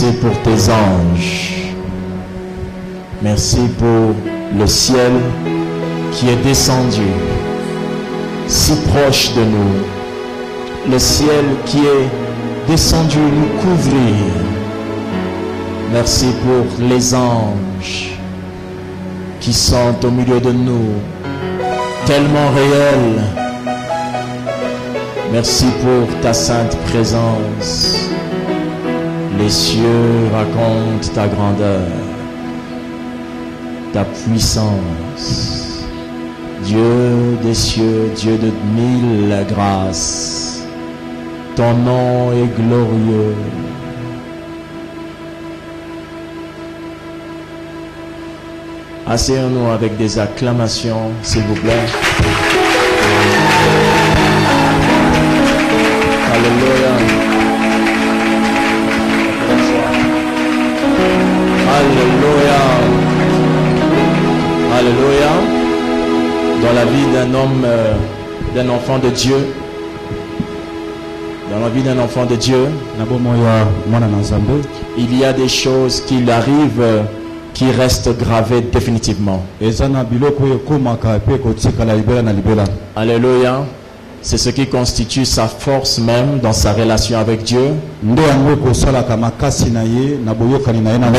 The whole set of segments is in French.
Merci pour tes anges. Merci pour le ciel qui est descendu si proche de nous. Le ciel qui est descendu nous couvrir. Merci pour les anges qui sont au milieu de nous, tellement réels. Merci pour ta sainte présence. Les cieux racontent ta grandeur, ta puissance. Dieu des cieux, Dieu de mille grâces, ton nom est glorieux. Asseyons-nous avec des acclamations, s'il vous plaît. Alléluia. Alléluia. Alléluia. Dans la vie d'un homme, d'un enfant de Dieu, dans la vie d'un enfant de Dieu, il y a des choses qui arrivent qui restent gravées définitivement. Alléluia. C'est ce qui constitue sa force même dans sa relation avec Dieu. Mais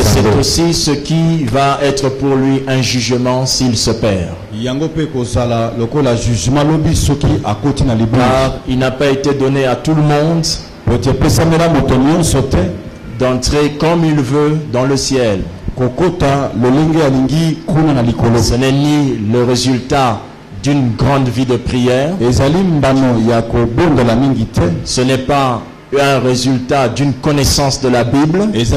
c'est aussi ce qui va être pour lui un jugement s'il se perd. Car il n'a pas été donné à tout le monde d'entrer comme il veut dans le ciel. Ce n'est ni le résultat d'une grande vie de prière. Ce n'est pas un résultat d'une connaissance de la Bible. Ce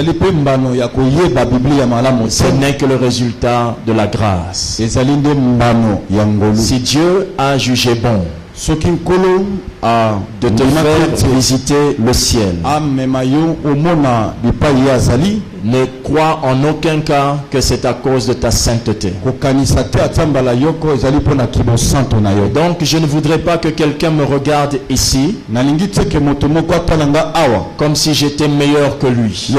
n'est que le résultat de la grâce. Si Dieu a jugé bon de te faire visiter le ciel, ne crois en aucun cas que c'est à cause de ta sainteté. Donc je ne voudrais pas que quelqu'un me regarde ici comme si j'étais meilleur que lui. Ce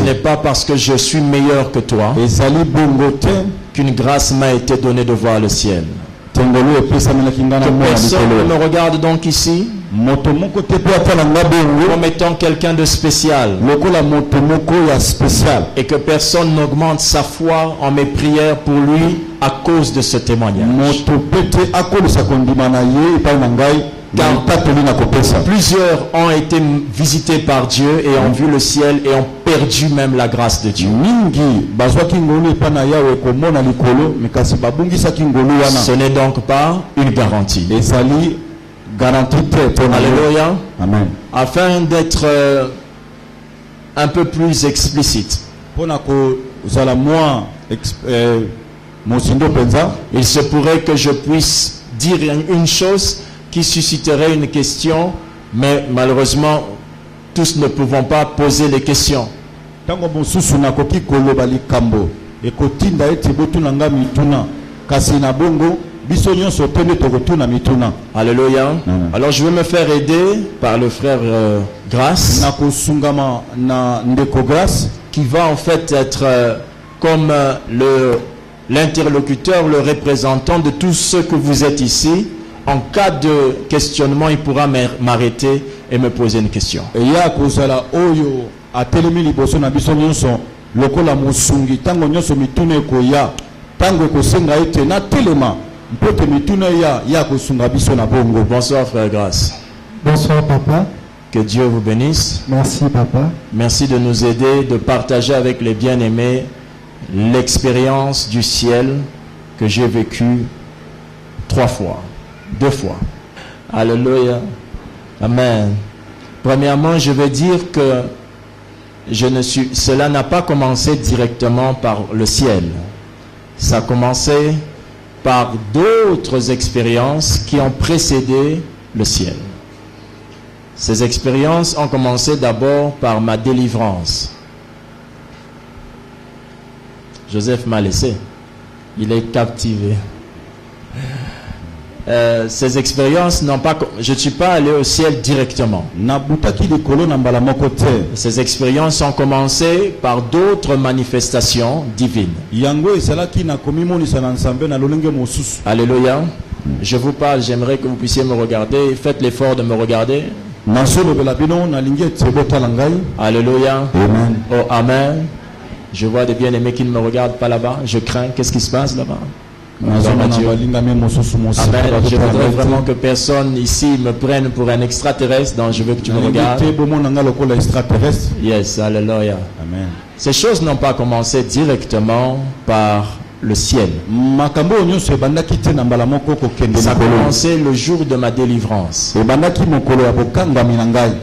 n'est pas parce que je suis meilleur que toi qu'une grâce m'a été donnée de voir le ciel. Que personne ne me regarde donc ici comme étant quelqu'un de spécial, et que personne n'augmente sa foi en mes prières pour lui à cause de ce témoignage. Car plusieurs ont été visités par Dieu et ont vu le ciel et ont perdu même la grâce de Dieu. Ce n'est donc pas une garantie. Alléluia. Amen. Afin d'être un peu plus explicite, il se pourrait que je puisse dire une chose qui susciterait une question, mais malheureusement tous ne pouvons pas poser les questions. Alléluia. Alors je vais me faire aider par le frère Grâce, qui va en fait être comme l'interlocuteur, le représentant de tous ceux que vous êtes ici. En cas de questionnement, il pourra m'arrêter et me poser une question. Bonsoir frère Grâce. Bonsoir papa. Que Dieu vous bénisse. Merci papa. Merci de nous aider, de partager avec les bien-aimés l'expérience du ciel que j'ai vécue 3 fois. 2 fois. Alléluia. Amen. Premièrement, je veux dire que cela n'a pas commencé directement par le ciel. Ça a commencé par d'autres expériences qui ont précédé le ciel. Ces expériences ont commencé d'abord par ma délivrance. Joseph m'a laissé. Il est captivé. ces expériences n'ont pas... Je ne suis pas allé au ciel directement. Ces expériences ont commencé par d'autres manifestations divines. Alléluia. Je vous parle, j'aimerais que vous puissiez me regarder. Faites l'effort de me regarder. Alléluia. Amen. Oh, amen. Je vois des bien-aimés qui ne me regardent pas là-bas. Je crains. Qu'est-ce qui se passe là-bas? Amen. Je voudrais vraiment que personne ici me prenne pour un extraterrestre, donc je veux que tu me regardes. Yes, alléluia. Amen. Ces choses n'ont pas commencé directement par le ciel. Ça a commencé le jour de ma délivrance.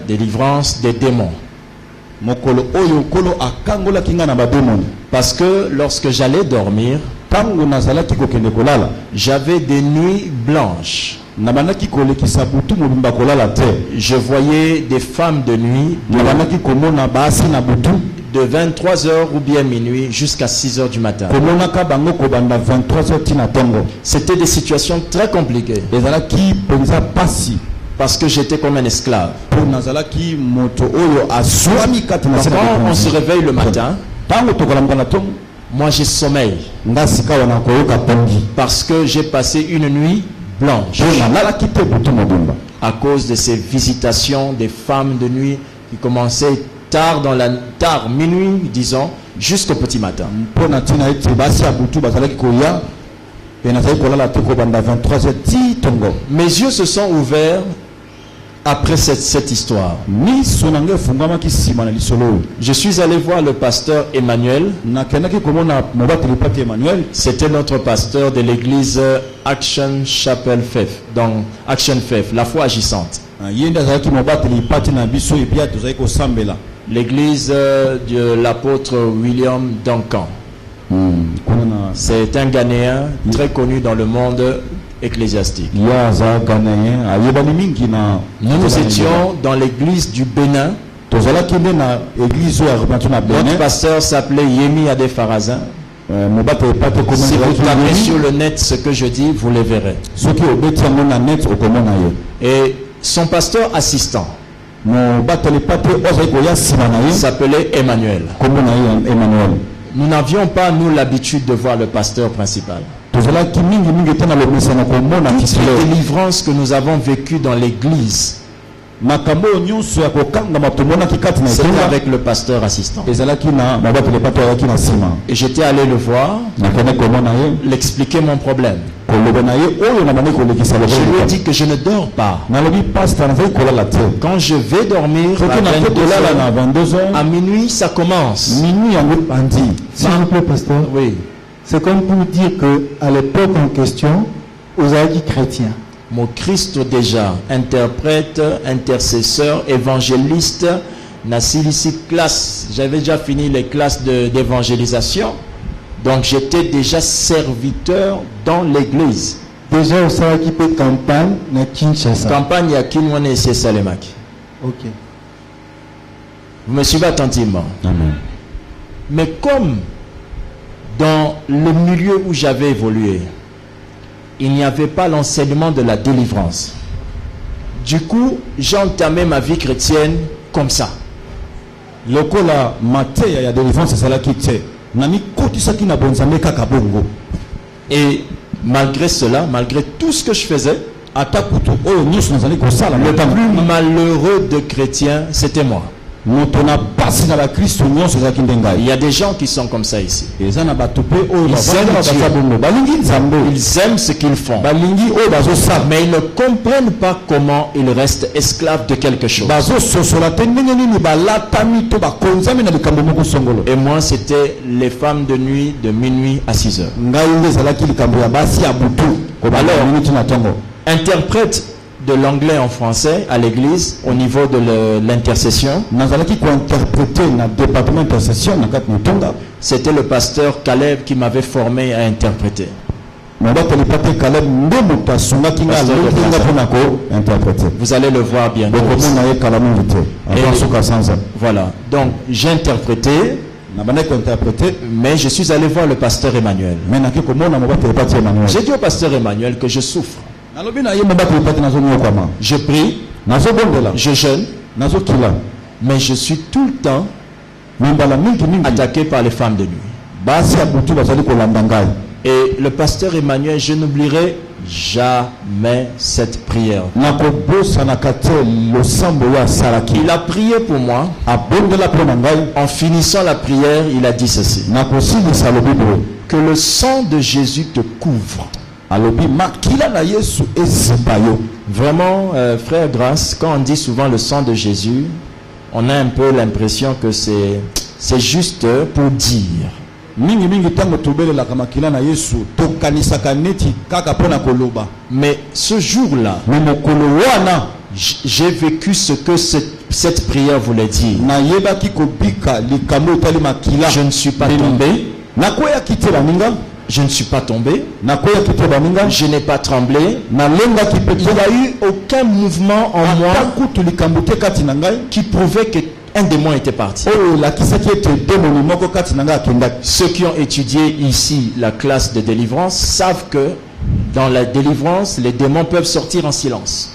Délivrance des démons. Parce que lorsque j'allais dormir, j'avais des nuits blanches. Je voyais des femmes de nuit de 23h ou bien minuit jusqu'à 6h du matin. C'était des situations très compliquées. Parce que j'étais comme un esclave. Quand on se réveille le matin, moi j'ai sommeil. Parce que j'ai passé une nuit blanche. À cause de ces visitations des femmes de nuit qui commençaient tard minuit, disons, jusqu'au petit matin. Mes yeux se sont ouverts après cette histoire. Je suis allé voir le pasteur Emmanuel. C'était notre pasteur de l'église Action Chapel Faith, donc Action Faith, la foi agissante. L'église de l'apôtre William Duncan. C'est un Ghanéen très connu dans le monde ecclésiastique. Nous étions dans l'église du Bénin. Notre pasteur s'appelait Yemi Adefarazin. Si vous tapez sur le net ce que je dis, vous le verrez. Et son pasteur assistant s'appelait Emmanuel. Nous n'avions pas, nous, l'habitude de voir le pasteur principal. Toutes les délivrances que nous avons vécues dans l'église, c'était avec le pasteur assistant. Et j'étais allé le voir, l'expliquer mon problème. Je lui ai dit que je ne dors pas. Quand je vais dormir à 22h, à minuit, ça commence. S'il vous plaît, pasteur. Oui. C'est comme pour dire que à l'époque en question, vous avez dit chrétien. Mon Christ déjà, interprète, intercesseur, évangéliste, classe. J'avais déjà fini les classes d'évangélisation. Donc j'étais déjà serviteur dans l'église. Déjà au Saraki peut campagne na Kinshasa. Campagne à Kinwane et Salemaki. Ok. Vous me suivez attentivement. Amen. Mais comme dans le milieu où j'avais évolué, il n'y avait pas l'enseignement de la délivrance. Du coup, j'ai entamé ma vie chrétienne comme ça. Lokola mate ya délivrance c'est ça qui tient. Et malgré cela, malgré tout ce que je faisais, le plus malheureux de chrétiens, c'était moi. Il y a des gens qui sont comme ça ici. Ils aiment ce qu'ils font, mais ils ne comprennent pas comment ils restent esclaves de quelque chose. Et moi, c'était les femmes de nuit de minuit à 6h. Alors, interprète de l'anglais en français à l'église au niveau de l'intercession. C'était le pasteur Caleb qui m'avait formé à interpréter. Vous allez le voir bientôt. Voilà. Donc j'ai interprété. Mais je suis allé voir le pasteur Emmanuel. J'ai dit au pasteur Emmanuel que je souffre. Je prie, je jeûne, mais je suis tout le temps attaqué par les femmes de nuit. Et le pasteur Emmanuel, je n'oublierai jamais cette prière. Il a prié pour moi. En finissant la prière, il a dit ceci: que le sang de Jésus te couvre. Vraiment, frère Grâce, quand on dit souvent le sang de Jésus, on a un peu l'impression que c'est juste pour dire. Mais ce jour-là, j'ai vécu ce que cette prière voulait dire. Je ne suis pas tombé. Je ne suis pas tombé. Je n'ai pas tremblé. Il n'y a eu aucun mouvement en moi qui prouvait qu'un démon était parti. Ceux qui ont étudié ici la classe de délivrance savent que dans la délivrance, les démons peuvent sortir en silence.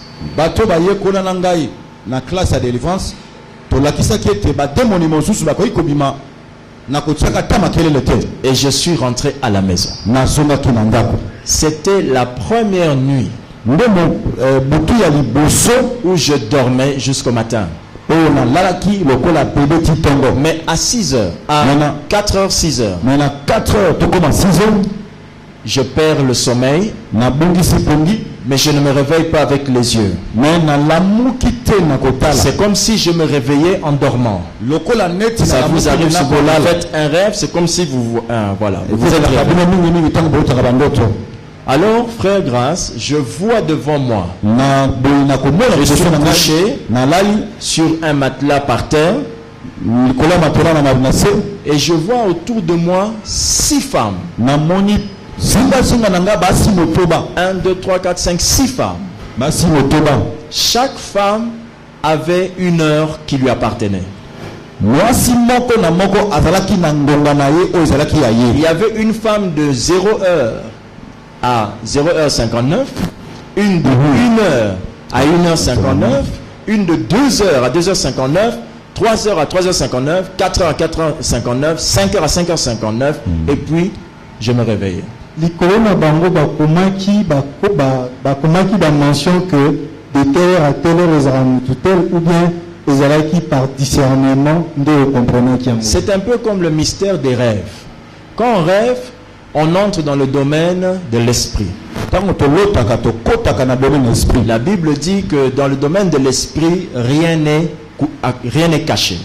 Et je suis rentré à la maison. C'était la première nuit où je dormais jusqu'au matin. Mais à 6 heures, à 4 heures, 6 heures, je perds le sommeil, mais je ne me réveille pas avec les yeux. C'est comme si je me réveillais en dormant. Ça vous arrive souvent, vous faites un rêve, c'est comme si vous êtes réveillé. Alors, frère Grâce, je vois devant moi, je suis couché sur un matelas par terre, et je vois autour de moi 6 femmes. 1, 2, 3, 4, 5, 6 femmes. Chaque femme avait une heure qui lui appartenait. Il y avait une femme de 0 heure à 0h59, une de 1 heure à 1h59, une de 2 heures à 2h59, 3 heures à 3h59, 4 heures à 4h59, 5 heures à 5h59, et puis je me réveillais. Les corona bango bakomaki mention que de telle heure à telle heure les amis tout tel ou bien les alaki par discernement de comprendre qui. C'est un peu comme le mystère des rêves. Quand on rêve, on entre dans le domaine de l'esprit. La Bible dit que dans le domaine de l'esprit, rien n'est caché.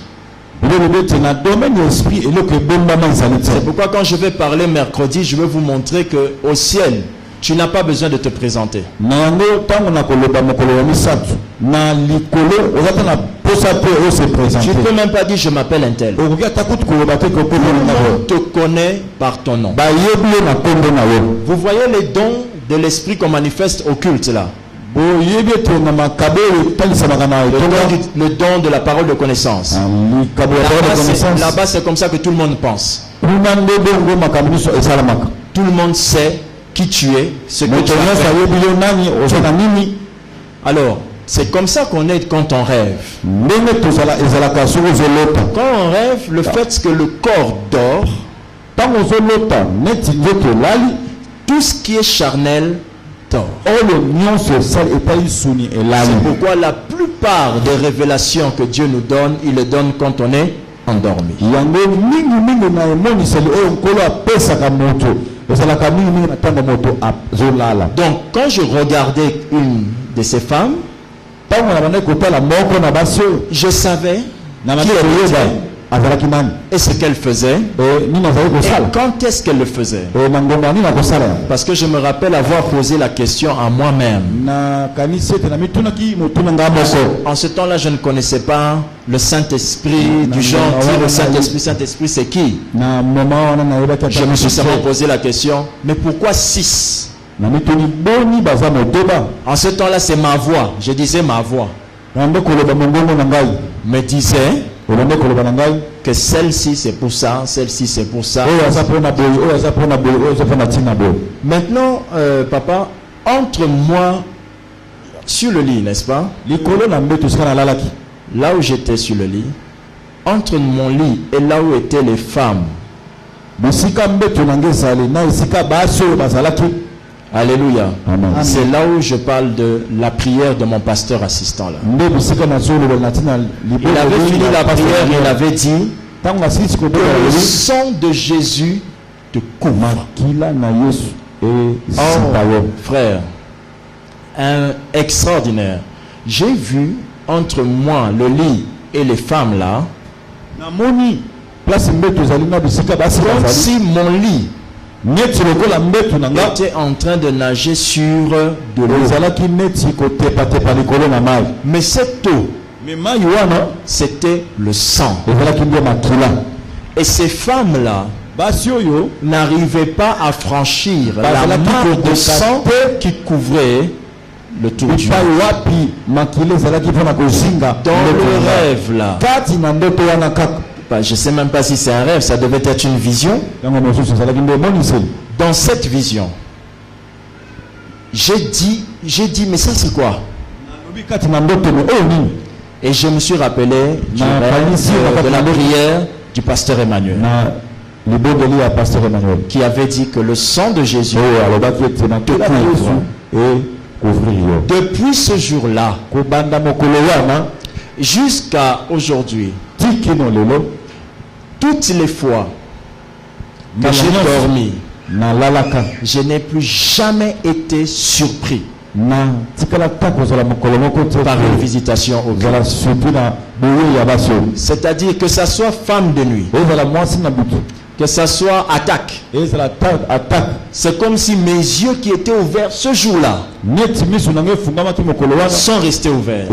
C'est pourquoi quand je vais parler mercredi, je vais vous montrer que au ciel, tu n'as pas besoin de te présenter. Tu ne peux même pas dire je m'appelle un tel. Tout le monde te connaît par ton nom. Vous voyez les dons de l'esprit qu'on manifeste au culte là. Le don de la parole de connaissance. Là-bas, c'est comme ça que tout le monde pense. Tout le monde sait qui tu es, ce que tu as fait. Alors, c'est comme ça qu'on est quand on rêve. Quand on rêve, le fait que le corps dort, tout ce qui est charnel dort. C'est pourquoi la plupart des révélations que Dieu nous donne, il les donne quand on est endormi. Donc quand je regardais une de ces femmes, je savais qui elle était et ce qu'elle faisait et quand est-ce qu'elle le faisait. Parce que je me rappelle avoir posé la question à moi-même. En ce temps-là, je ne connaissais pas le Saint-Esprit, du genre dire le Saint-Esprit c'est qui. Je me suis seulement posé la question, mais pourquoi 6? En ce temps-là, c'est ma voix. Je disais ma voix me disait que celle-ci c'est pour ça, celle-ci c'est pour ça. Maintenant, papa, entre moi, sur le lit, n'est-ce pas? Là où j'étais sur le lit, entre mon lit et là où étaient les femmes. Alléluia. C'est là où je parle de la prière de mon pasteur assistant là. Il avait fini la prière et il avait dit que le sang de Jésus te couvre. Oh, frère, extraordinaire. J'ai vu entre moi, le lit et les femmes là, comme si mon lit était en train de nager sur de l'eau. Mais cette eau, c'était le sang. Et ces femmes-là n'arrivaient pas à franchir la marque de sang qui couvrait le tour du monde. Dans le rêve là, je ne sais même pas si c'est un rêve, ça devait être une vision. Dans cette vision, j'ai dit, mais ça c'est quoi? Et je me suis rappelé de la prière du pasteur Emmanuel, qui avait dit que le sang de Jésus te couvre. Depuis ce jour-là jusqu'à aujourd'hui, toutes les fois que j'ai dormi, je n'ai plus jamais été surpris par une visitation au cœur. C'est-à-dire que ça soit femme de nuit, que ça soit attaque, c'est comme si mes yeux qui étaient ouverts ce jour-là sont restés ouverts.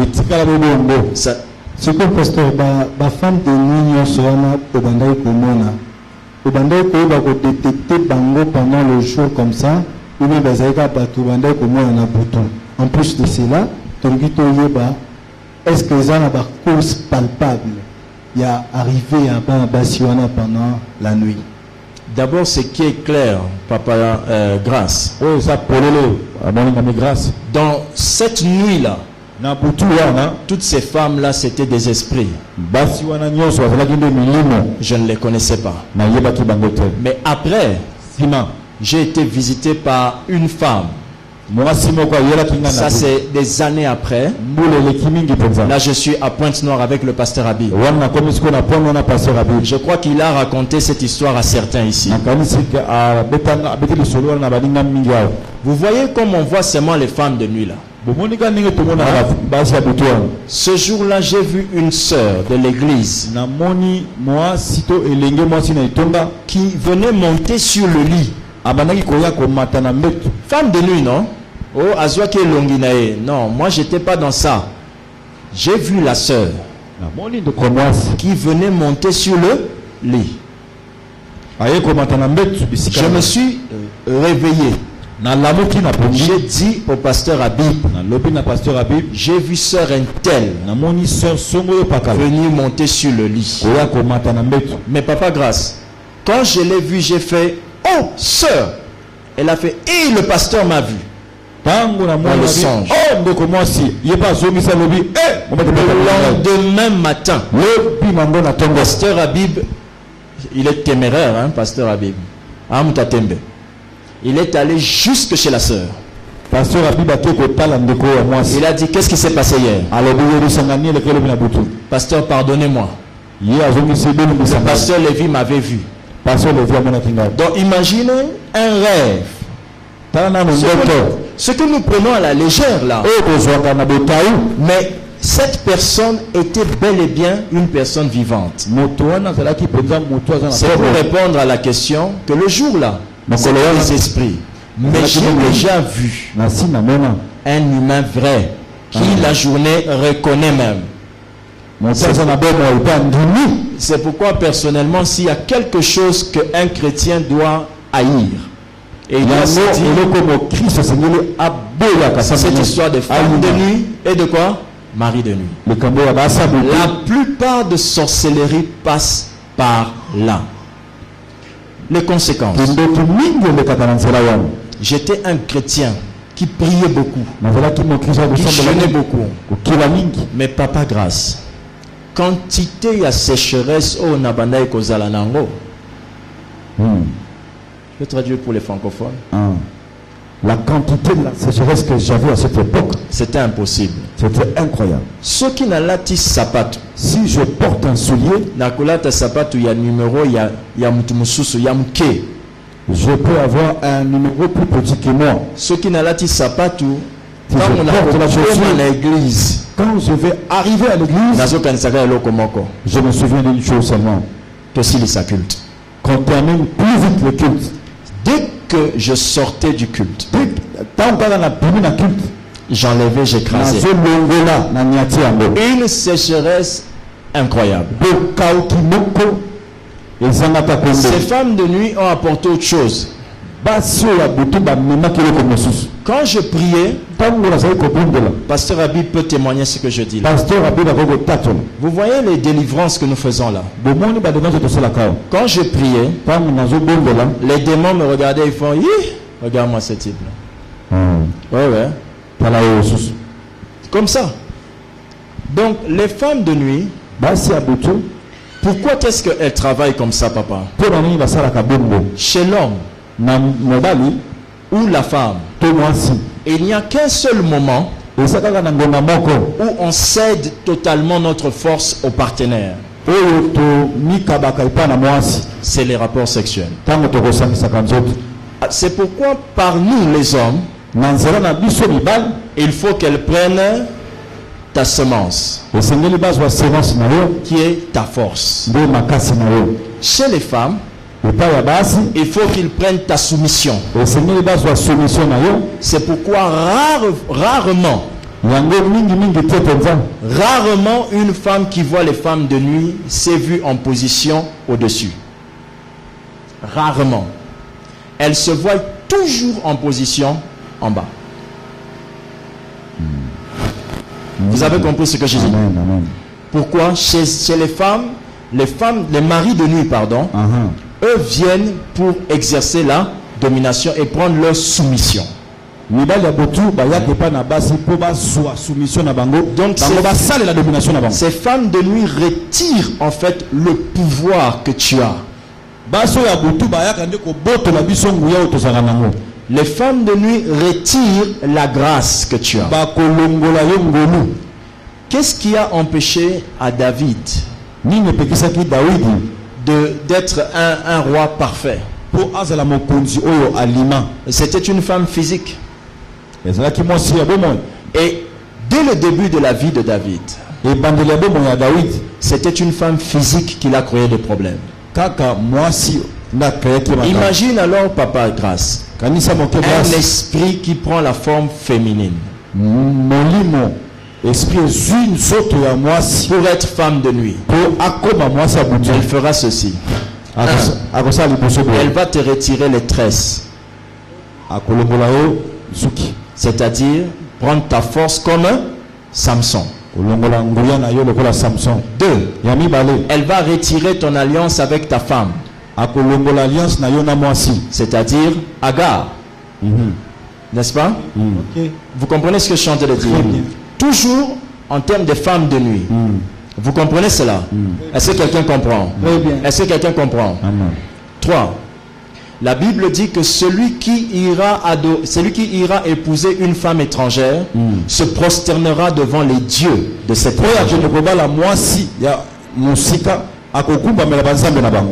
C'est comme pasteur, la femme de nuit, au bandai ko ba ko détecter bango pendant le jour comme ça, ou bien bazaka batu bandai ko mo na bouton. En plus de cela, tongi to yeba, est-ce que ça n'a pas cause palpable? Il y a arrivé à Basiwana pendant la nuit. D'abord, ce qui est clair, Papa Grâce. Oh, ça pololo, grâce. Dans cette nuit-là, toutes ces femmes-là, c'était des esprits. Je ne les connaissais pas. Mais après, j'ai été visité par une femme. Ça, c'est des années après. Là, je suis à Pointe-Noire avec le pasteur Habib. Je crois qu'il a raconté cette histoire à certains ici. Vous voyez comme on voit seulement les femmes de nuit là. Ce jour-là, j'ai vu une sœur de l'église qui venait monter sur le lit. Femme de nuit, non? Oh, Azwake Longinae. Non, moi j'étais pas dans ça. J'ai vu la sœur qui venait monter sur le lit. Je me suis réveillé. J'ai dit au pasteur Habib, j'ai vu sœur Intel venir monter sur le lit. Mais Papa Grâce, quand je l'ai vu, j'ai fait, oh sœur. Elle a fait, et le pasteur m'a vu. Dans le songe. Le lendemain matin, pasteur Habib, il est téméraire, hein, pasteur Habib. Il est allé jusque chez la sœur. Il a dit, qu'est-ce qui s'est passé hier? Pasteur, pardonnez-moi. Le pasteur Lévi m'avait vu. Donc imaginez un rêve. Ce que nous prenons à la légère là. Mais cette personne était bel et bien une personne vivante. C'est pour répondre à la question que le jour là, c'est les esprits. Mais j'ai déjà vu un humain vrai qui la journée reconnaît même. C'est pourquoi personnellement, s'il y a quelque chose qu'un chrétien doit haïr, et il doit se dire, cette histoire de femme de nuit et de quoi? Mari de nuit. La plupart de sorcellerie passe par là. Les conséquences. J'étais un chrétien qui priait beaucoup, qui jeûnait beaucoup. Mais Papa Grâce, quantité y a sécheresse au Nabanda et Kozalanango. Je vais traduire pour les francophones. La quantité de la sécheresse que j'avais à cette époque, c'était impossible. C'était incroyable. Ceux qui n'ont pas sapato, si je porte un soulier, nakolata sapato, il y a numéro, il y a mutumususu, il y a mke. Je peux avoir un numéro plus petit que moi. Ceux qui n'ont pas sapato, quand on porte la chaussure à l'église, quand je vais arriver à l'église, je me souviens d'une chose seulement. Que si les culte. Qu'on termine plus vite le culte. Dès que je sortais du culte, j'enlevais, j'écrasais. Une sécheresse incroyable. Ces femmes de nuit ont apporté autre chose. Quand je priais, Pasteur Abi peut témoigner ce que je dis là. Vous voyez les délivrances que nous faisons là. Quand je priais, les démons me regardaient et font, regarde-moi ce type là. Ouais. Comme ça. Donc les femmes de nuit, pourquoi est-ce qu'elles travaillent comme ça, papa? Chez l'homme ou la femme, il n'y a qu'un seul moment où on cède totalement notre force au partenaire. C'est les rapports sexuels. C'est pourquoi par nous les hommes, il faut qu'elle prenne ta semence, qui est ta force. Chez les femmes, il faut qu'ils prennent ta soumission. C'est pourquoi rarement une femme qui voit les femmes de nuit s'est vue en position au-dessus. Rarement. Elle se voit toujours en position en bas. Vous avez compris ce que je dis? Pourquoi chez les femmes, les maris de nuit, pardon, eux viennent pour exercer la domination et prendre leur soumission. Donc ces femmes de nuit retirent en fait le pouvoir que tu as. Les femmes de nuit retirent la grâce que tu as. Qu'est-ce qui a empêché à David d'être un roi parfait? C'était une femme physique. Et dès le début de la vie de David, c'était une femme physique qui l'a créé des problèmes. Imagine alors, Papa Grâce, un esprit qui prend la forme féminine pour être femme de nuit. Elle fera ceci. Elle va te retirer les tresses, c'est-à-dire prendre ta force comme Samson. 2. Elle va retirer ton alliance avec ta femme, c'est-à-dire Agar. N'est-ce pas? Vous comprenez ce que je suis en train de dire? Toujours en termes de femmes de nuit. Vous comprenez cela? Est-ce que quelqu'un comprend? Est-ce que quelqu'un comprend? 3. La Bible dit que celui qui ira épouser une femme étrangère se prosternera devant les dieux de cette étrangère.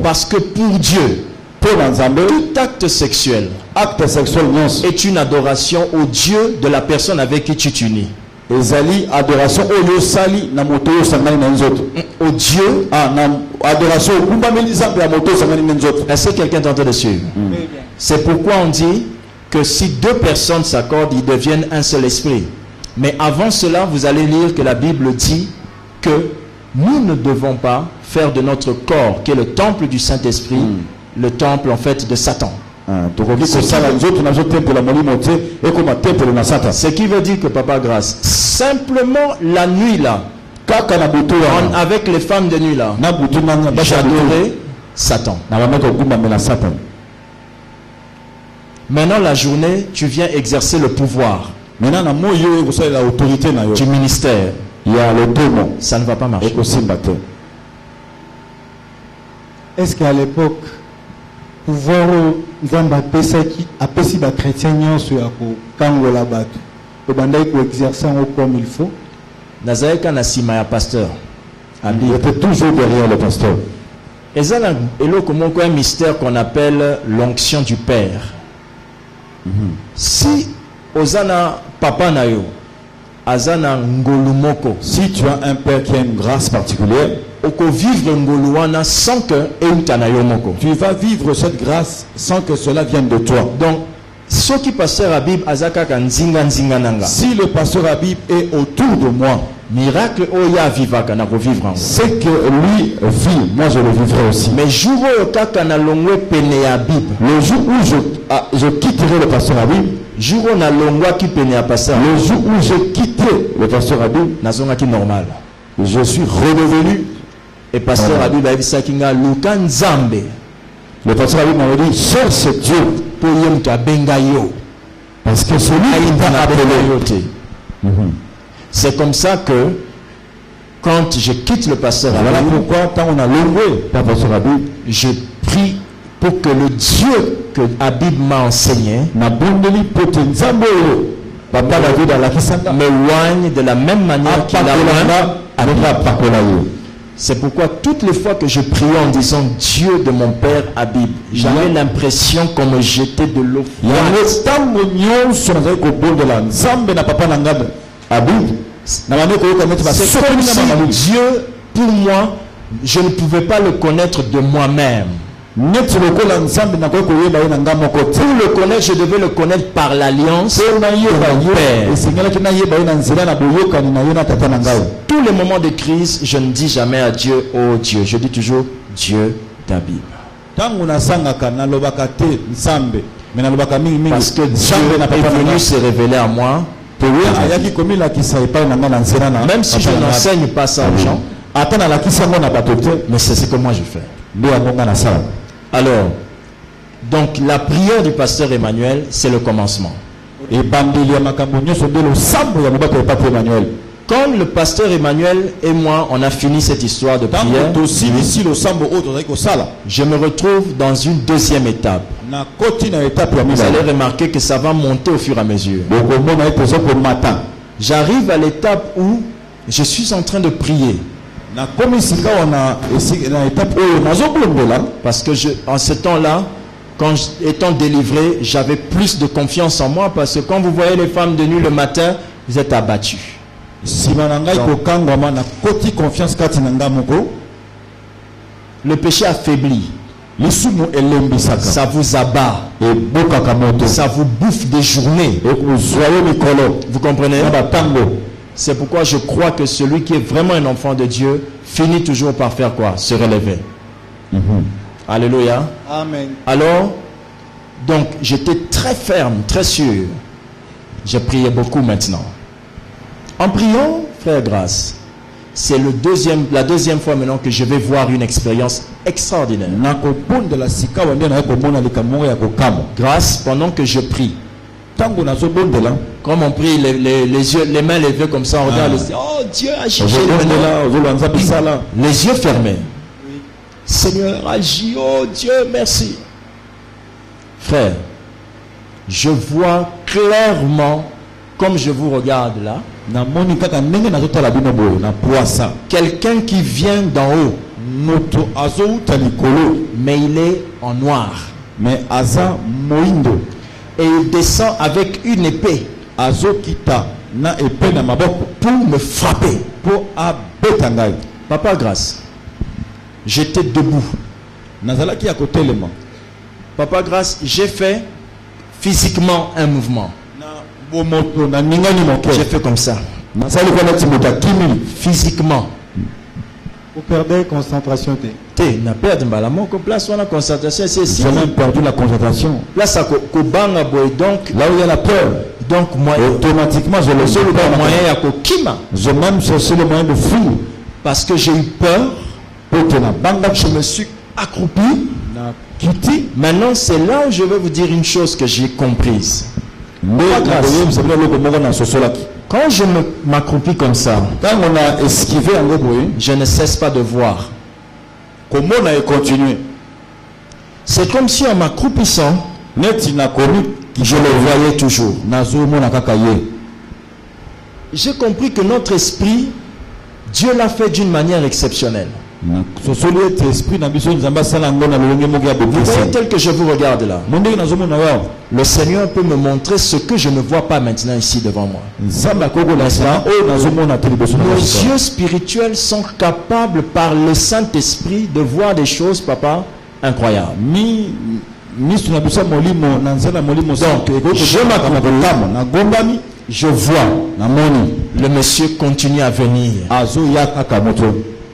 Parce que pour Dieu, tout acte sexuel est une adoration au Dieu de la personne avec qui tu t'unis. Au Dieu. Est-ce que quelqu'un est en train de suivre? C'est pourquoi on dit que si deux personnes s'accordent, ils deviennent un seul esprit. Mais avant cela, vous allez lire que la Bible dit que nous ne devons pas faire de notre corps, qui est le temple du Saint-Esprit, le temple en fait de Satan. Ce qui veut dire que, Papa Grâce, simplement la nuit là, avec les femmes de nuit là, j'adorais Satan. Maintenant la journée, tu viens exercer le pouvoir du ministère. Ça ne va pas marcher. Est-ce qu'à l'époque, pouvoir Nzamba apesi ba chrétien nyonso ya ko kangola bato to bandai ko exercer comme il faut? Nazaeka na sima ya pasteur. Il était toujours derrière le pasteur. Et ça, il y a un mystère qu'on appelle l'onction du Père. Si Ozana Papa Nayo, Azana Ngolumoko, si tu as un père qui a une grâce particulière, tu vas vivre cette grâce sans que cela vienne de toi. Donc, si le pasteur Habib est autour de moi, miracle oya vivaka na vivre. C'est que lui vit, moi je le vivrai aussi. Mais jour le jour où je quitterai le pasteur Habib, le jour où je quitterai le pasteur Habib, normal. Je suis redevenu. Et pasteur Habib a dit Sakinga Lukan Zambe. Le pasteur Habib m'a dit cherche Dieu pour yem ka bengayo. Parce que celui qui t'a appelé. C'est comme ça que quand je quitte le pasteur Habib, voilà pourquoi quand on a loué le pasteur Habib, je prie pour que le Dieu que Habib m'a enseigné m'éloigne de la même manière qu'il a éloigné. C'est pourquoi toutes les fois que je priais en disant Dieu de mon père Habib, j'avais l'impression qu'on me jetait de l'eau c'est comme si Dieu, pour moi, je ne pouvais pas le connaître de moi-même. Pour le connaître, je devais le connaître par l'alliance de mon Père. Tous les moments de crise, je ne dis jamais à Dieu, oh Dieu. Je dis toujours Dieu d'Habib. Parce que Dieu est venu se révéler à moi. Même si je n'enseigne pas ça aux gens, mais c'est ce que moi je fais. Alors, donc la prière du pasteur Emmanuel, c'est le commencement. Quand le pasteur Emmanuel et moi, on a fini cette histoire de prière, je me retrouve dans une deuxième étape. Vous allez remarquer que ça va monter au fur et à mesure. J'arrive à l'étape où je suis en train de prier. Parce que en ce temps-là, étant délivré, j'avais plus de confiance en moi. Parce que quand vous voyez les femmes de nuit le matin, vous êtes abattus. Le péché affaiblit. Ça vous abat. Ça vous bouffe des journées. Vous comprenez? C'est pourquoi je crois que celui qui est vraiment un enfant de Dieu finit toujours par faire quoi? Se relever. Alléluia. Amen. Alors, donc j'étais très ferme, très sûr. Je priais beaucoup maintenant. En priant, frère Grâce, c'est la deuxième fois maintenant que je vais voir une expérience extraordinaire. Grâce, pendant que je prie, comme on prie, les mains levées comme ça, on regarde, oh Dieu agit. Les yeux fermés. Oui. Seigneur agit, oh Dieu, merci. Frère, je vois clairement, comme je vous regarde là, quelqu'un qui vient d'en haut, mais il est en noir. Et il descend avec une épée pour me frapper. Papa Grâce, j'étais debout. Papa Grâce, j'ai fait physiquement un mouvement. J'ai fait comme ça. Physiquement. Vous perdez concentration. J'ai même perdu la concentration. Là, ça donc là où il y a la peur. Donc moi, automatiquement, je le sais le moyen. Je même cherché le moyen de fuir. Parce que j'ai eu peur. Je me suis accroupi. Maintenant, c'est là où je vais vous dire une chose que j'ai comprise. Quand je m'accroupis comme ça, je ne cesse pas de voir. C'est comme si en m'accroupissant, je le voyais toujours. J'ai compris que notre esprit, Dieu l'a fait d'une manière exceptionnelle. Vous voyez tel que je vous regarde là. Le Seigneur peut me montrer ce que je ne vois pas maintenant ici devant moi. Nos yeux spirituels sont capables par le Saint-Esprit de voir des choses, papa, incroyables. Donc, je vois le monsieur continue à venir.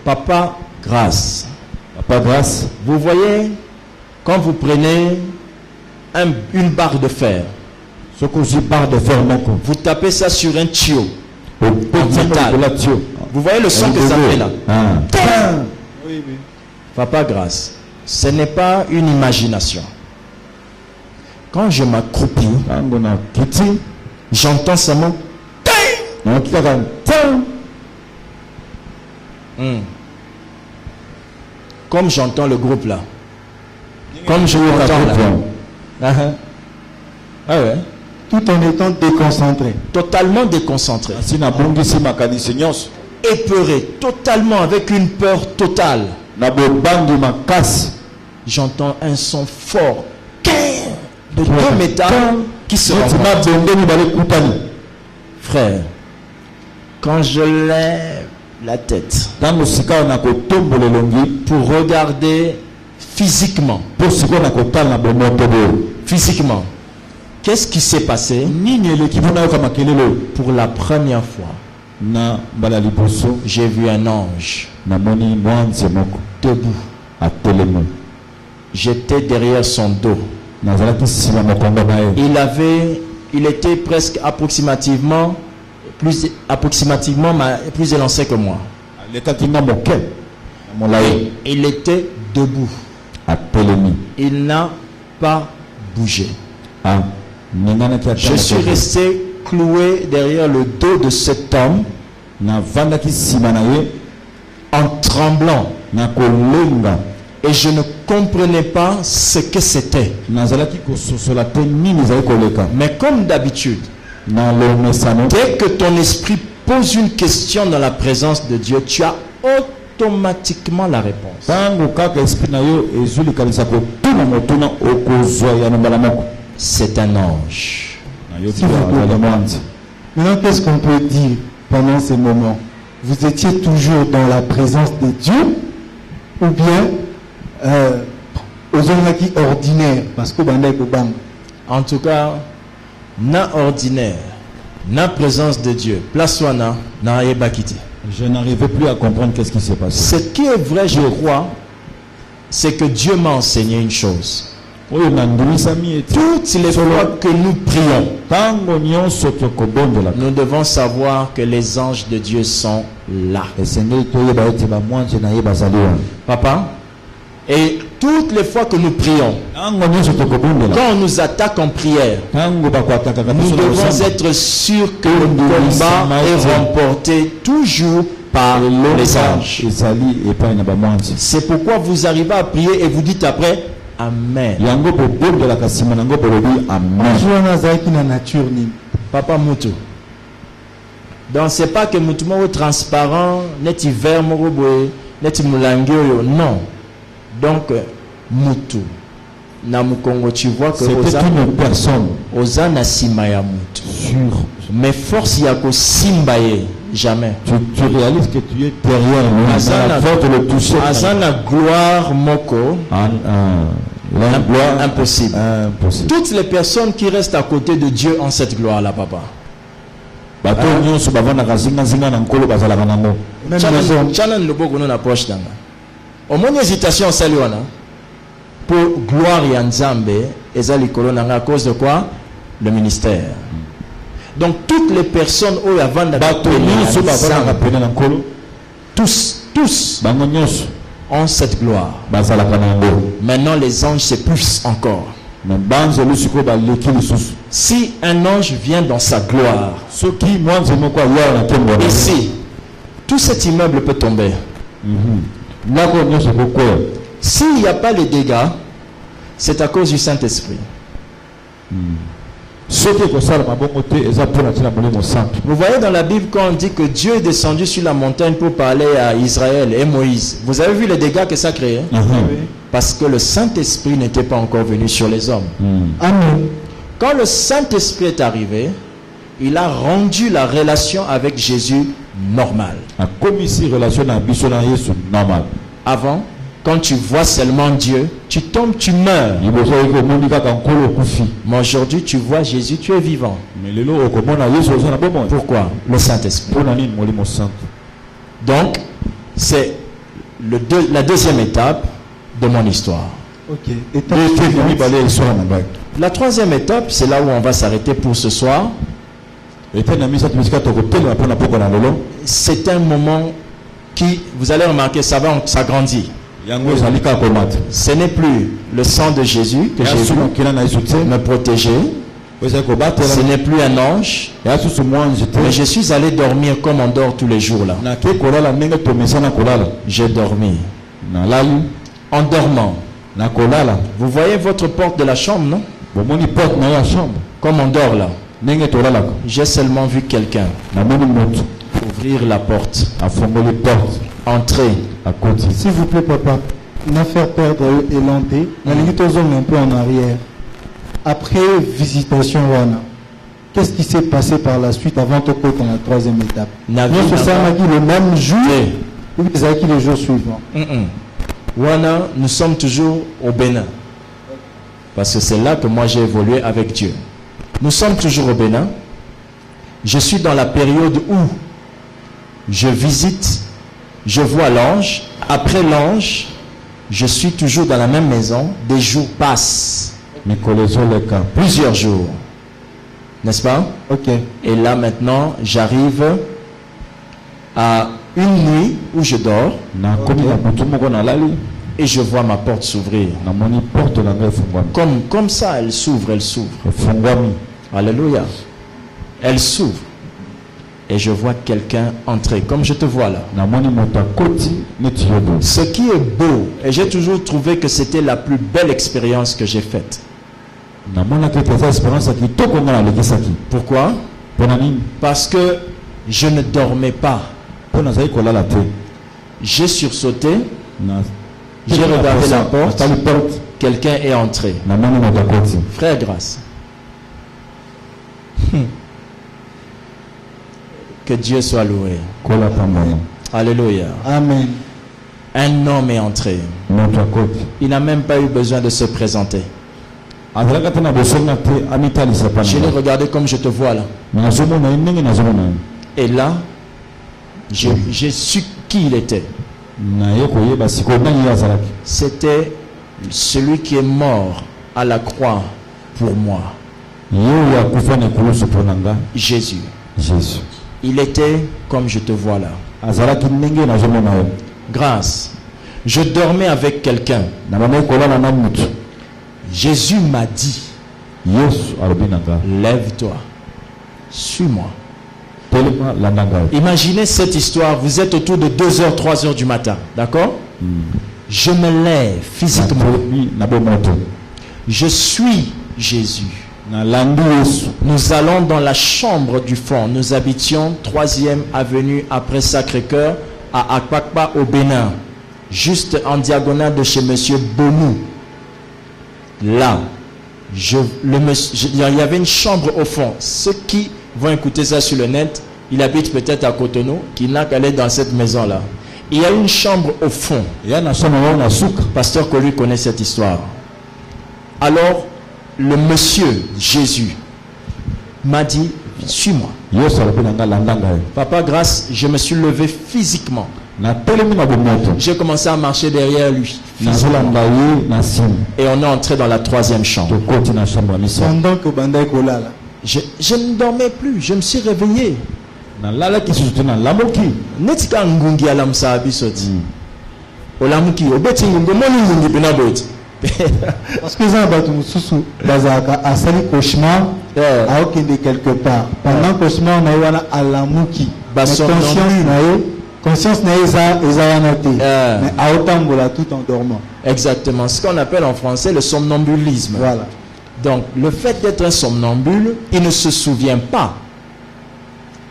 Papa, grâce. Papa, grâce. Vous voyez, quand vous prenez une barre de fer, vous tapez ça sur un tuyau. Vous voyez le son que ça fait là. Papa, grâce. Ce n'est pas une imagination. Quand je m'accroupis, j'entends seulement. Comme j'entends le groupe là. Comme je l'entends là. Ah ouais. Tout en étant déconcentré. Totalement déconcentré. Épeuré. Totalement avec une peur totale. J'entends un son fort. De 2 métal qui se rencontrent. Frère, quand je lève la tête pour regarder physiquement, qu'est-ce qui s'est passé? Pour la première fois, j'ai vu un ange debout. J'étais derrière son dos. Il était presque approximativement plus élancé que moi. Il était debout. Il n'a pas bougé. Je suis resté cloué derrière le dos de cet homme en tremblant. Et je ne comprenais pas ce que c'était. Mais comme d'habitude, dès que ton esprit pose une question dans la présence de Dieu, tu as automatiquement la réponse. C'est un ange. Maintenant, qu'est-ce qu'on peut dire pendant ces moments? Vous étiez toujours dans la présence de Dieu ou bien aux hommes qui ordinaires parce que en tout cas, na ordinaire, na présence de Dieu, place-toi na ebakiti. Je n'arrivais plus à comprendre qu'est-ce qui s'est passé. Ce qui est vrai, je crois, c'est que Dieu m'a enseigné une chose. Toutes les fois que nous prions, nous devons savoir que les anges de Dieu sont là. Papa, et toutes les fois que nous prions, quand on nous attaque en prière, nous devons être sûrs que le combat est remporté toujours par les anges. C'est pourquoi vous arrivez à prier et vous dites après Amen. Papa Moutou. Donc c'est pas que Moutou est transparent, net hiver net mulangio, non. Donc Moutou. Na Mukongo, tu vois que c'était une personne. Ozana Simaya Moutou. Mais force yako Simbaye. Jamais. Tu réalises que tu es derrière lui. Azana gloire moko. Impossible. Toutes les personnes qui restent à côté de Dieu ont cette gloire-là, papa. Au moins hésitation saliwana pour gloire et Nzambe ezali kolonanga à cause de quoi? Le ministère. Donc toutes les personnes où tous ont cette gloire. Maintenant, les anges c'est plus encore. Si un ange vient dans sa gloire, ici, tout cet immeuble peut tomber. S'il n'y a pas les dégâts, c'est à cause du Saint-Esprit. Vous voyez dans la Bible quand on dit que Dieu est descendu sur la montagne pour parler à Israël et Moïse. Vous avez vu les dégâts que ça crée? Parce que le Saint-Esprit n'était pas encore venu sur les hommes. Amen. Quand le Saint-Esprit est arrivé, il a rendu la relation avec Jésus normale. Avant, quand tu vois seulement Dieu, tu tombes, tu meurs. Mais aujourd'hui, tu vois Jésus, tu es vivant. Pourquoi? Le Saint-Esprit. Donc, c'est la deuxième étape de mon histoire. La troisième étape, c'est là où on va s'arrêter pour ce soir. C'est un moment qui, vous allez remarquer, ça grandit. Ce n'est plus le sang de Jésus que Jésus me protégeait. Ce n'est plus un ange. Mais je suis allé dormir comme on dort tous les jours là. J'ai dormi. En dormant. Vous voyez votre porte de la chambre, non? Comme on dort là. J'ai seulement vu quelqu'un ouvrir la porte. Entrer. S'il vous plaît, papa, n'a faire perdre l'élan T. Un peu en arrière. Après visitation, qu'est-ce qui s'est passé par la suite avant de côté dans la troisième étape? Le même jour ou les jours suivants? Nous sommes toujours au Bénin. Parce que c'est là que moi j'ai évolué avec Dieu. Nous sommes toujours au Bénin. Je suis dans la période où je visite, je vois l'ange. Après l'ange, je suis toujours dans la même maison. Des jours passent. Plusieurs jours. N'est-ce pas? Ok. Et là maintenant, j'arrive à une nuit où je dors. Et je vois ma porte s'ouvrir. Comme ça, elle s'ouvre. Alléluia. Elle s'ouvre. Et je vois quelqu'un entrer, comme je te vois là. Ce qui est beau, et j'ai toujours trouvé que c'était la plus belle expérience que j'ai faite. Pourquoi? Parce que je ne dormais pas. J'ai sursauté. J'ai regardé la porte. Quelqu'un est entré. Frère Grâce. Que Dieu soit loué. Alléluia. Amen. Un homme est entré. Il n'a même pas eu besoin de se présenter. Je l'ai regardé comme je te vois là. Et là, j'ai su qui il était. C'était celui qui est mort à la croix pour moi. Jésus. Il était comme je te vois là. Grâce. Je dormais avec quelqu'un. Jésus m'a dit, lève-toi, suis-moi. Imaginez cette histoire, vous êtes autour de 2h, 3h du matin, d'accord? Je me lève physiquement. Je suis Jésus. Nous allons dans la chambre du fond. Nous habitions 3e avenue après Sacré-Cœur à Akpakpa au Bénin, juste en diagonale de chez Monsieur Bonou. Là, il y avait une chambre au fond. Ceux qui vont écouter ça sur le net, il habite peut-être à Cotonou, qui n'a qu'à aller dans cette maison-là. Il y a une chambre au fond. Pasteur Colu connaît cette histoire. Alors, le monsieur Jésus m'a dit, suis-moi. Papa, grâce, je me suis levé physiquement. J'ai commencé à marcher derrière lui. Et on est entré dans la 3e chambre. Je ne dormais plus, je me suis réveillé. Olamuki, obeti ngungo moni ngungi pena boiti. Parce que ça, Batumususu, Bazaka, a sali cauchemar, a okende quelque part. Pendant cauchemar, on a eu à Lamuki. Conscience n'est pas noté. Mais à autant tout en dormant. Exactement. Ce qu'on appelle en français le somnambulisme. Voilà. Donc, le fait d'être un somnambule, il ne se souvient pas.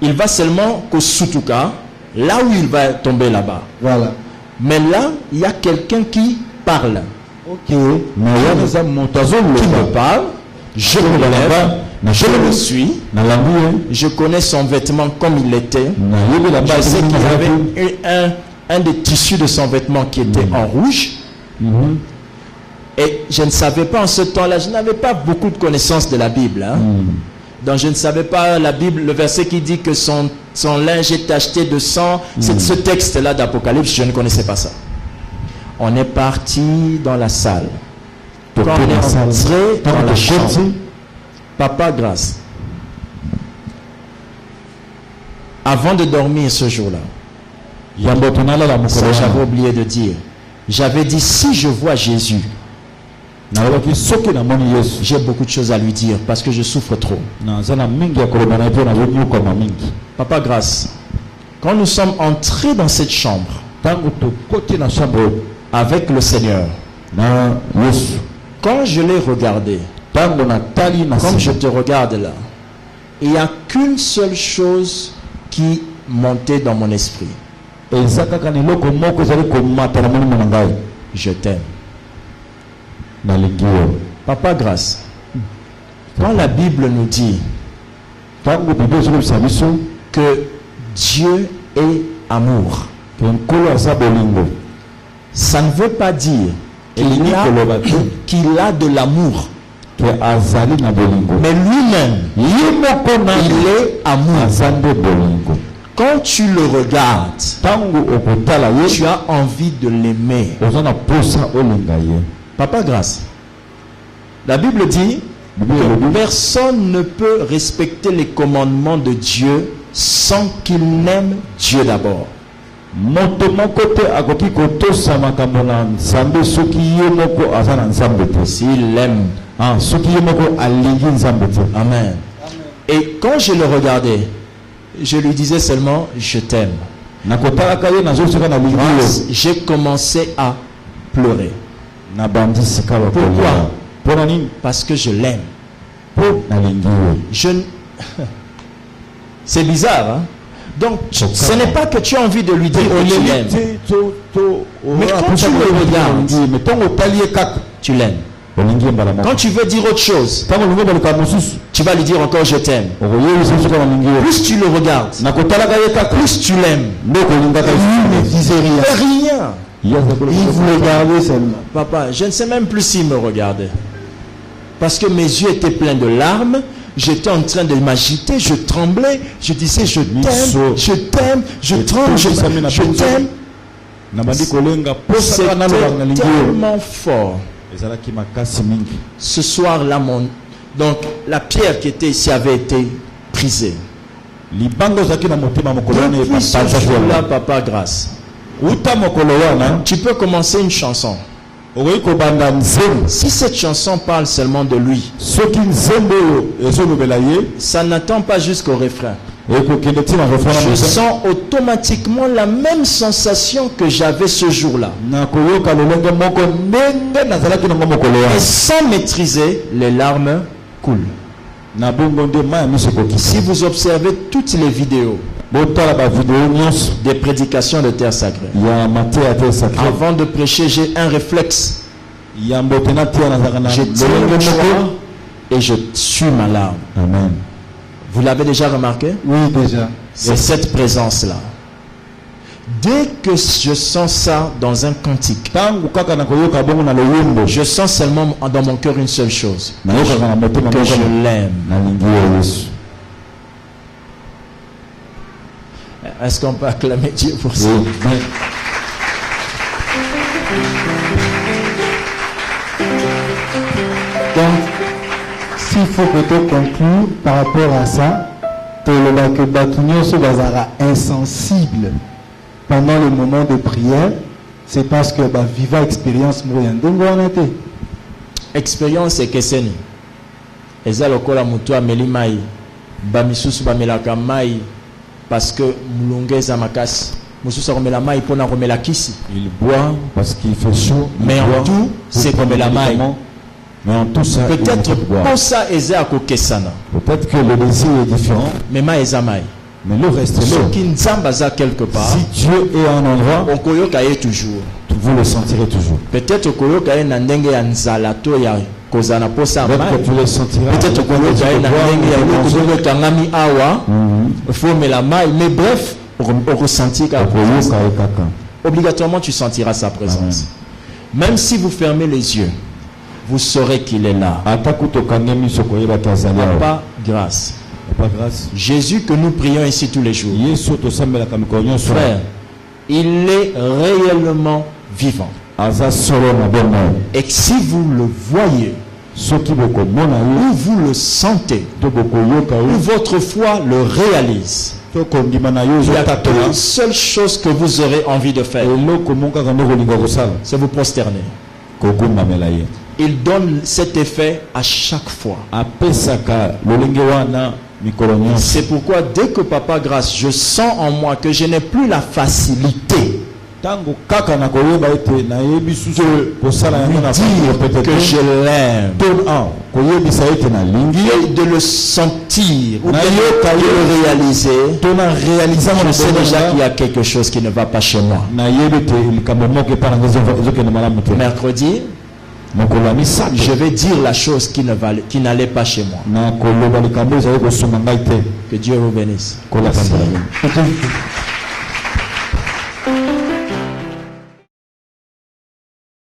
Il va seulement qu'au Sutuka, là où il va tomber là-bas. Voilà. Mais là, il y a quelqu'un qui parle. Ok. Mais qui me parle, je me lève, je le suis, je connais son vêtement comme il était. Je sais qu'il y avait un des tissus de son vêtement qui était en rouge. Et je ne savais pas en ce temps-là, je n'avais pas beaucoup de connaissances de la Bible. Hein. Donc je ne savais pas la Bible, le verset qui dit que son linge est tacheté de sang. C'est ce texte-là d'Apocalypse, je ne connaissais pas ça. On est parti dans la salle. Quand on est entré dans la chambre, Papa Grâce, avant de dormir ce jour-là, j'avais oublié de dire, j'avais dit si je vois Jésus, j'ai beaucoup de choses à lui dire parce que je souffre trop. Papa Grâce, quand nous sommes entrés dans cette chambre avec le Seigneur, quand je l'ai regardé, comme je te regarde là, il n'y a qu'une seule chose qui montait dans mon esprit. Je t'aime. Papa Grâce, quand la Bible nous dit que Dieu est amour, ça ne veut pas dire qu'il a de l'amour. Mais lui-même, il est amour. Quand tu le regardes, tu as envie de l'aimer. Papa Grâce, la Bible dit que personne ne peut respecter les commandements de Dieu sans qu'il n'aime Dieu d'abord. S'il l'aime. Amen. Et quand je le regardais, je lui disais seulement je t'aime. J'ai commencé à pleurer. Pourquoi? Parce que je l'aime. C'est bizarre, hein? Donc, ce n'est pas que tu as envie de lui dire que tu l'aimes. Mais quand tu le regardes, tu l'aimes. Quand tu veux dire autre chose, tu vas lui dire encore je t'aime. Plus tu le regardes, plus tu l'aimes. Il ne disait rien. Il vous regardait seulement. Papa, je ne sais même plus s'il me regardait. Parce que mes yeux étaient pleins de larmes. J'étais en train de m'agiter, je tremblais. Je disais je t'aime, je t'aime, je tremble, je t'aime. C'était tellement fort. Ce soir-là, donc la pierre qui était ici avait été brisée. Depuis ce jour-là, Papa Grâce, tu peux commencer une chanson. Si cette chanson parle seulement de lui, ça n'attend pas jusqu'au refrain. Je sens automatiquement la même sensation que j'avais ce jour-là. Et sans maîtriser, les larmes coulent. Si vous observez toutes les vidéos des prédications de terre sacrée, avant de prêcher, j'ai un réflexe. Je tiens le micro et je suis ma larme. Amen. Vous l'avez déjà remarqué? Oui, déjà. C'est cette présence-là. Dès que je sens ça dans un cantique, je sens seulement dans mon cœur une seule chose, que je l'aime. Est-ce qu'on peut acclamer Dieu pour ça? Oui. Donc, s'il faut peut-être conclure par rapport à ça, que Batunyo se basera insensible pendant le moment de prière, c'est parce que bah viva expérience mo ya ndenge wana te. Expérience ekeseni. Eza lokola mutu ameli mai, ba misusu bamelaka mai parce que mulungu eza makasi. Mususu akomela mai pona komela kisi. Il boit parce qu'il fait chaud. Mais en tout, c'est comme la mai. Mais en tout ça, peut-être pour ça eza kokesana. Peut-être que le désir est différent. Mais mai eza mai. Mais le reste est l'eau. Si Nzambaza quelque part, si Dieu est à un endroit, okoyoka toujours. Vous le sentirez toujours. Peut-être okoyoka na ndenge ya nzala to ya kozana posa mai. Peut-être que tu le sentiras. Peut-être okoyoka na ndenge ya kozonga tangami awa. Faut me la mai, mais bref, on ressentit obligatoirement tu sentiras sa présence. Amen. Même si vous fermez les yeux, vous saurez qu'il est là. Pas grâce. Jésus que nous prions ici tous les jours, frère, il est réellement vivant. Et si vous le voyez, ou vous le sentez, ou votre foi le réalise, il y a une seule chose que vous aurez envie de faire, c'est vous prosterner. Il donne cet effet à chaque fois. C'est pourquoi dès que Papa Grâce, je sens en moi que je n'ai plus la facilité de dire que je l'aime et de le sentir ou de le réaliser, je sais déjà qu'il y a quelque chose qui ne va pas chez moi. Mercredi, je vais dire la chose qui n'allait pas chez moi. Que Dieu vous bénisse.